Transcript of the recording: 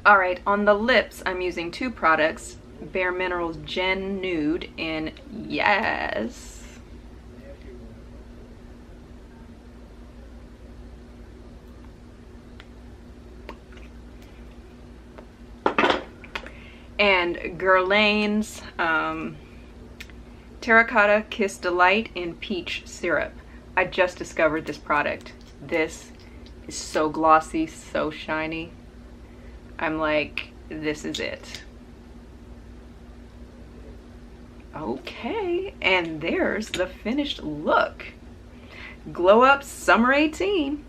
All right, on the lips, I'm using two products, Bare Minerals Gen Nude in Yes. And Guerlain's Terracotta Kiss Delight in Peach Syrup. I just discovered this product. This is so glossy, so shiny. I'm like, this is it. Okay, and there's the finished look. Glow Up Summer 18.